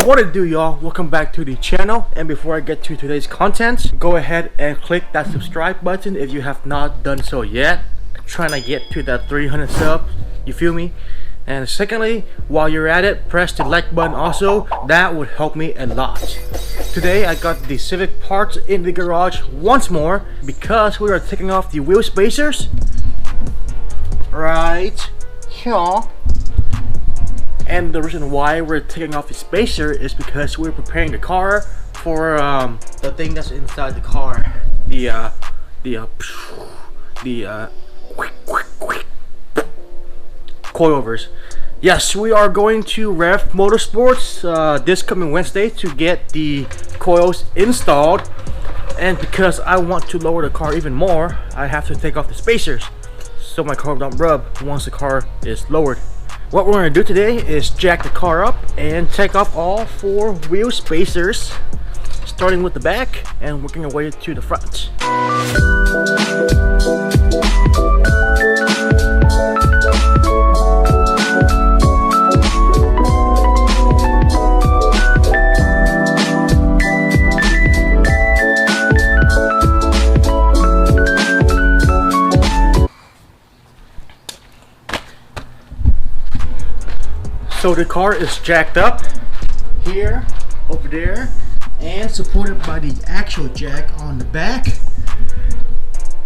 What it do, y'all? Welcome back to the channel, and before I get to today's content, go ahead and click that subscribe button if you have not done so yet. I'm trying to get to that 300 subs, you feel me? And secondly, while you're at it, press the like button also. That would help me a lot. Today I got the Civic parts in the garage once more because we are taking off the wheel spacers right here. And the reason why we're taking off the spacer is because we're preparing the car for the thing that's inside the car, the coilovers. Yes, we are going to Rev Motorsports this coming Wednesday to get the coils installed, and because I want to lower the car even more, I have to take off the spacers so my car don't rub once the car is lowered. What we're going to do today is jack the car up and take off all 4 wheel spacers, starting with the back and working our way to the front. So the car is jacked up here, over there, and supported by the actual jack on the back.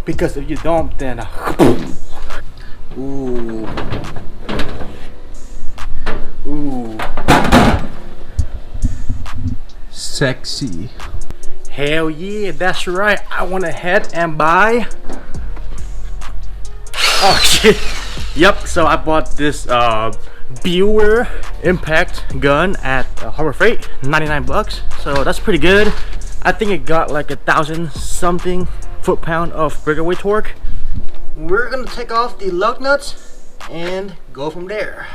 Because if you don't, then ooh, sexy. Hell yeah, that's right. I went ahead and buy. Oh shit. Yep. So I bought this Bueller impact gun at Harbor Freight, 99 bucks. So that's pretty good. I think it got like 1,000 something foot-pound of breakaway torque. We're gonna take off the lug nuts and go from there.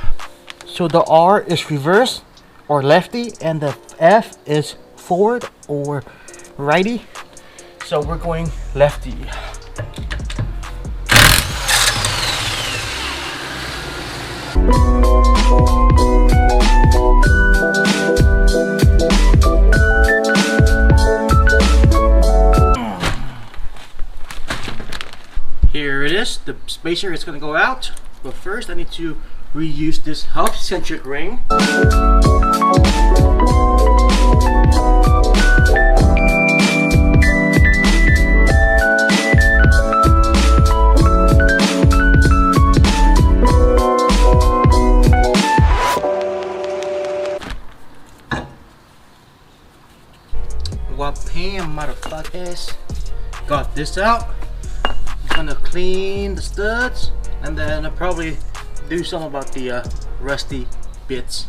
So the R is reverse or lefty, and the F is forward or righty. So we're going lefty. Here it is. The spacer is going to go out, but first I need to reuse this half-centric ring. Wham, motherfuckers. Got this out. I'm gonna clean the studs and then I'll probably do something about the rusty bits.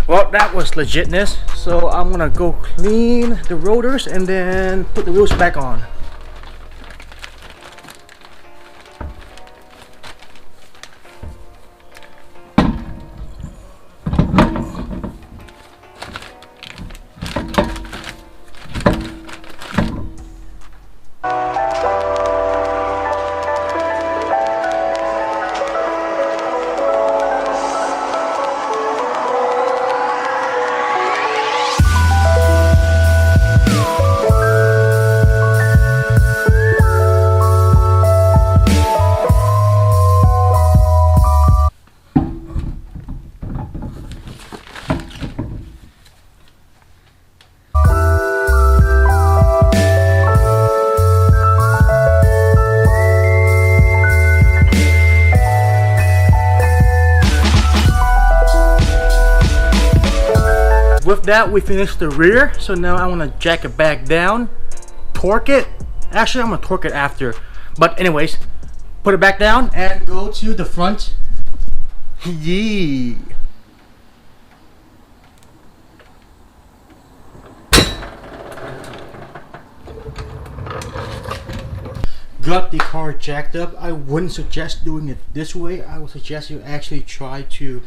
Well, that was legitness, so I'm gonna go clean the rotors and then put the wheels back on. With that, we finished the rear, so now I want to jack it back down, torque it. Actually, I'm gonna torque it after, but anyways, put it back down and go to the front. Yee. got the car jacked up, I wouldn't suggest doing it this way. I would suggest you actually try to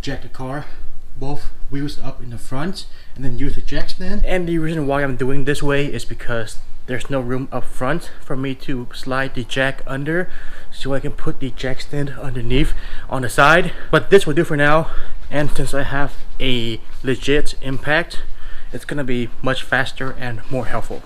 jack the car both wheels up in the front and then use the jack stand. And the reason why I'm doing this way is because there's no room up front for me to slide the jack under, so I can put the jack stand underneath on the side. But this will do for now, and since I have a legit impact, it's gonna be much faster and more helpful.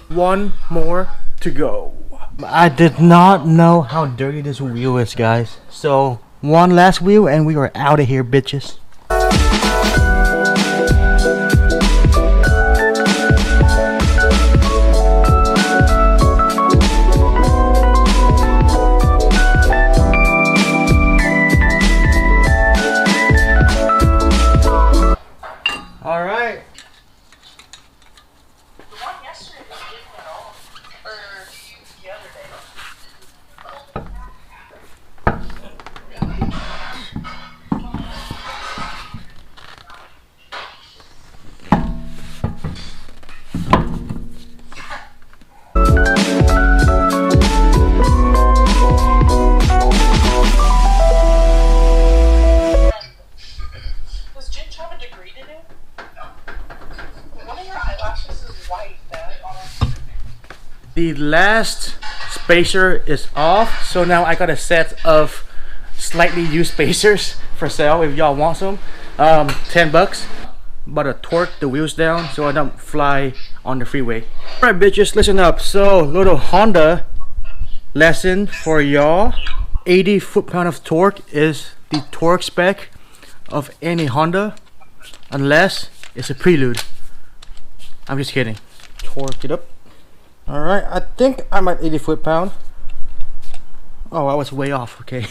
One more to go. I did not know how dirty this wheel is, guys. So one last wheel and we are out of here, bitches. All right. The last spacer is off, so now I got a set of slightly used spacers for sale if y'all want some. 10 bucks. But to torque the wheels down so I don't fly on the freeway. Alright bitches, listen up. So little Honda lesson for y'all. 80 foot-pound of torque is the torque spec of any Honda, unless it's a Prelude. I'm just kidding. Torque it up. Alright, I think I'm at 80 foot-pound. Oh, I was way off, okay.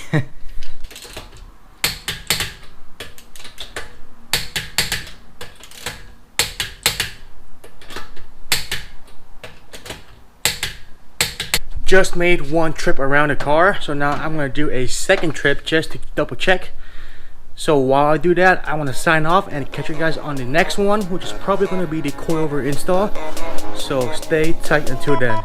Just made one trip around the car, so now I'm going to do a second trip just to double check. So while I do that, I want to sign off and catch you guys on the next one, which is probably going to be the coilover install. So stay tight until then.